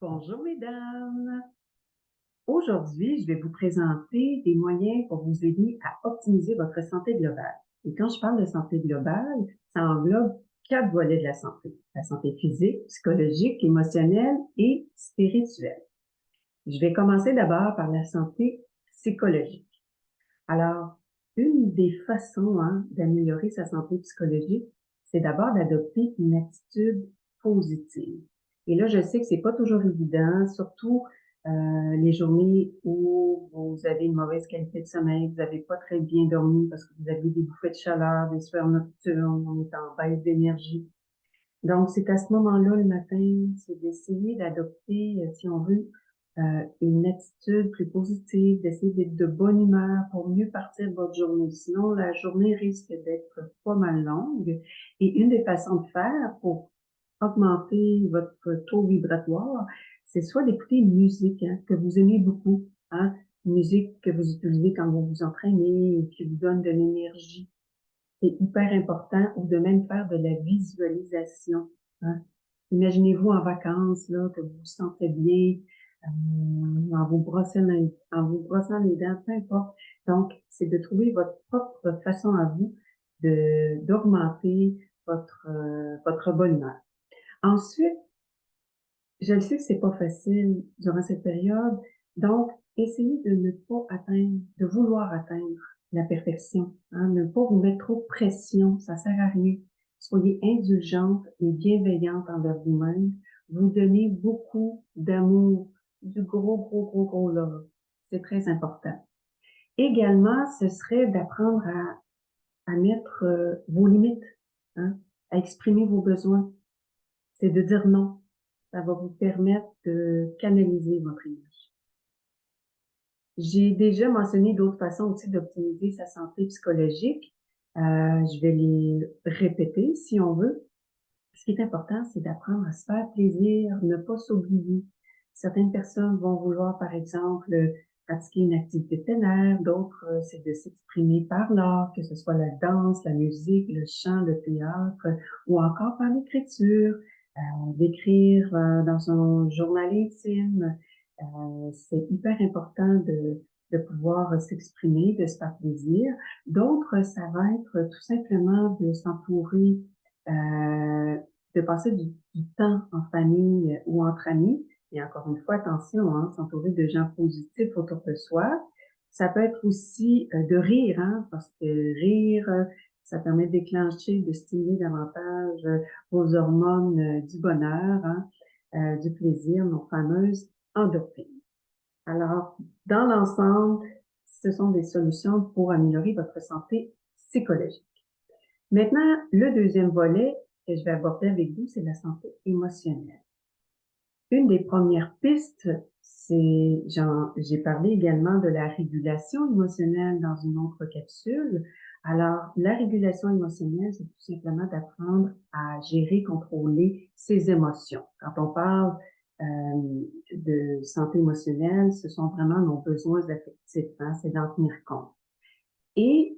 Bonjour mesdames! Aujourd'hui, je vais vous présenter des moyens pour vous aider à optimiser votre santé globale. Et quand je parle de santé globale, ça englobe 4 volets de la santé. La santé physique, psychologique, émotionnelle et spirituelle. Je vais commencer d'abord par la santé psychologique. Alors, une des façons d'améliorer sa santé psychologique, c'est d'abord d'adopter une attitude positive. Et là, je sais que c'est pas toujours évident, surtout les journées où vous avez une mauvaise qualité de sommeil, vous n'avez pas très bien dormi parce que vous avez des bouffées de chaleur, des sueurs nocturnes, on est en baisse d'énergie. Donc, c'est à ce moment-là, le matin, c'est d'essayer d'adopter, si on veut, une attitude plus positive, d'essayer d'être de bonne humeur pour mieux partir votre journée. Sinon, la journée risque d'être pas mal longue. Et une des façons de faire pour augmenter votre taux vibratoire, c'est soit d'écouter une musique que vous aimez beaucoup, une musique que vous utilisez quand vous vous entraînez, qui vous donne de l'énergie. C'est hyper important, ou de même faire de la visualisation. Imaginez-vous en vacances, là, que vous vous sentez bien, en vous brossant les dents, peu importe. Donc, c'est de trouver votre propre façon à vous d'augmenter votre bonne humeur. Ensuite, je le sais que c'est pas facile durant cette période, donc essayez de ne pas de vouloir atteindre la perfection, ne pas vous mettre trop de pression, ça sert à rien. Soyez indulgente et bienveillante envers vous-même. Vous donnez beaucoup d'amour, du gros love. C'est très important. Également, ce serait d'apprendre à mettre vos limites, à exprimer vos besoins. C'est de dire non. Ça va vous permettre de canaliser votre énergie. J'ai déjà mentionné d'autres façons aussi d'optimiser sa santé psychologique. Je vais les répéter si on veut. Ce qui est important, c'est d'apprendre à se faire plaisir, ne pas s'oublier. Certaines personnes vont vouloir, par exemple, pratiquer une activité de plein air, d'autres, c'est de s'exprimer par l'art, que ce soit la danse, la musique, le chant, le théâtre, ou encore par l'écriture, d'écrire dans un journal intime. C'est hyper important de pouvoir s'exprimer, de se faire plaisir. D'autres, ça va être tout simplement de s'entourer de passer du temps en famille ou entre amis. Et encore une fois, attention, s'entourer de gens positifs autour de soi. Ça peut être aussi de rire, parce que rire, ça permet de déclencher, de stimuler davantage vos hormones du bonheur, du plaisir, nos fameuses endorphines. Alors, dans l'ensemble, ce sont des solutions pour améliorer votre santé psychologique. Maintenant, le deuxième volet que je vais aborder avec vous, c'est la santé émotionnelle. Une des premières pistes, j'ai parlé également de la régulation émotionnelle dans une autre capsule. Alors, la régulation émotionnelle, c'est tout simplement d'apprendre à gérer, contrôler ses émotions. Quand on parle de santé émotionnelle, ce sont vraiment nos besoins affectifs, c'est d'en tenir compte. Et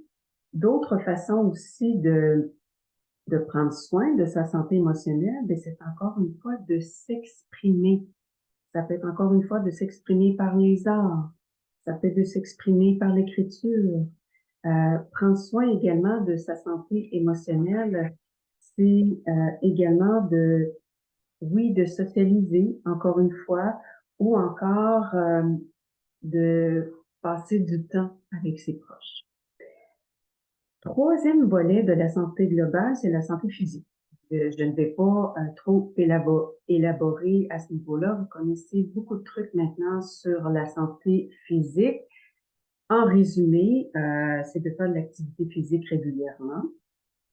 d'autres façons aussi de prendre soin de sa santé émotionnelle, mais c'est encore une fois de s'exprimer. Ça peut être encore une fois de s'exprimer par les arts. Ça peut être de s'exprimer par l'écriture. Prendre soin également de sa santé émotionnelle, c'est également de socialiser, encore une fois, ou encore de passer du temps avec ses proches. Troisième volet de la santé globale, c'est la santé physique. Je ne vais pas trop élaborer à ce niveau-là. Vous connaissez beaucoup de trucs maintenant sur la santé physique. En résumé, c'est de faire de l'activité physique régulièrement.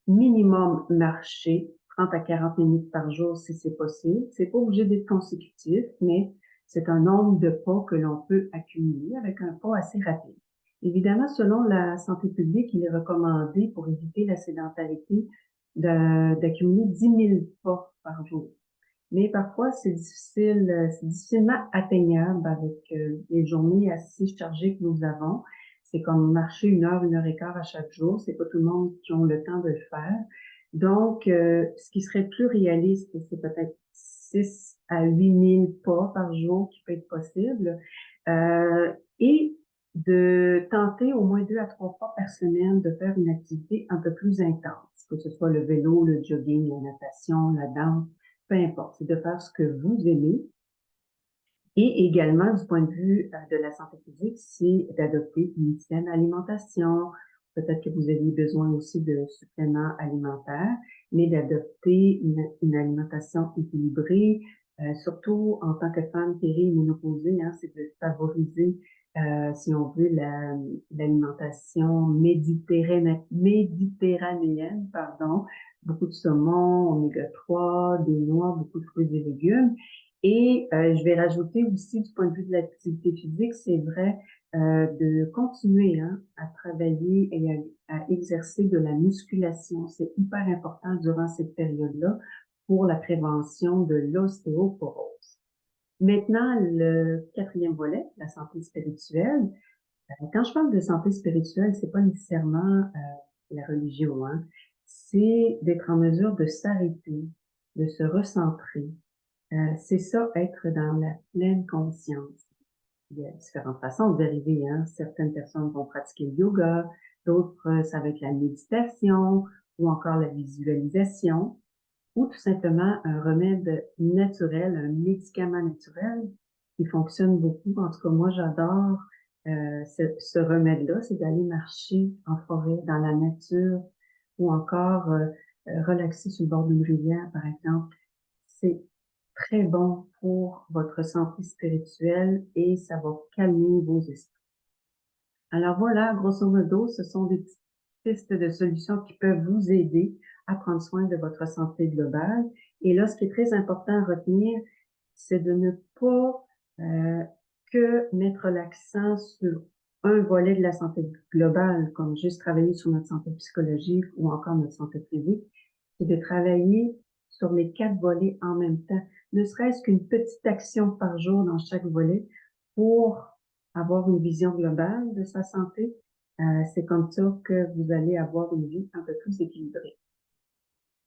Minimum marcher, 30 à 40 minutes par jour si c'est possible. C'est pas obligé d'être consécutif, mais c'est un nombre de pas que l'on peut accumuler avec un pas assez rapide. Évidemment, selon la santé publique, il est recommandé pour éviter la sédentarité d'accumuler 10 000 pas par jour. Mais parfois, c'est difficilement atteignable avec les journées assez chargées que nous avons. C'est comme marcher 1 heure et quart à chaque jour. C'est pas tout le monde qui a le temps de le faire. Donc, ce qui serait plus réaliste, c'est peut-être 6 à 8000 pas par jour qui peut être possible, et de tenter au moins 2 à 3 fois par semaine de faire une activité un peu plus intense, que ce soit le vélo, le jogging, la natation, la danse, peu importe. C'est de faire ce que vous aimez. Et également, du point de vue de la santé physique, c'est d'adopter une saine alimentation. Peut-être que vous aviez besoin aussi de suppléments alimentaires, mais d'adopter une alimentation équilibrée, surtout en tant que femme périménopausée, hein, c'est de favoriser, si on veut, l'alimentation méditerranéenne, pardon, beaucoup de saumon, oméga 3, des noix, beaucoup de fruits et légumes. Et je vais rajouter aussi du point de vue de l'activité physique, c'est vrai, de continuer hein, à travailler et à exercer de la musculation. C'est hyper important durant cette période-là pour la prévention de l'ostéoporose. Maintenant, le quatrième volet, la santé spirituelle. Quand je parle de santé spirituelle, c'est pas nécessairement la religion, hein. C'est d'être en mesure de s'arrêter, de se recentrer, c'est ça, être dans la pleine conscience. Il y a différentes façons d'arriver, hein. Certaines personnes vont pratiquer le yoga, d'autres, ça va être la méditation ou encore la visualisation ou tout simplement un remède naturel, un médicament naturel qui fonctionne beaucoup. En tout cas, moi, j'adore ce remède-là, c'est d'aller marcher en forêt, dans la nature ou encore relaxer sur le bord d'une rivière, par exemple. C'est très bon pour votre santé spirituelle et ça va calmer vos esprits. Alors voilà, grosso modo, ce sont des petites pistes de solutions qui peuvent vous aider à prendre soin de votre santé globale. Et là, ce qui est très important à retenir, c'est de ne pas que mettre l'accent sur un volet de la santé globale, comme juste travailler sur notre santé psychologique ou encore notre santé physique, c'est de travailler sur les 4 volets en même temps, ne serait-ce qu'une petite action par jour dans chaque volet pour avoir une vision globale de sa santé. C'est comme ça que vous allez avoir une vie un peu plus équilibrée.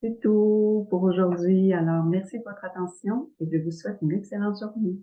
C'est tout pour aujourd'hui. Alors, merci de votre attention et je vous souhaite une excellente journée.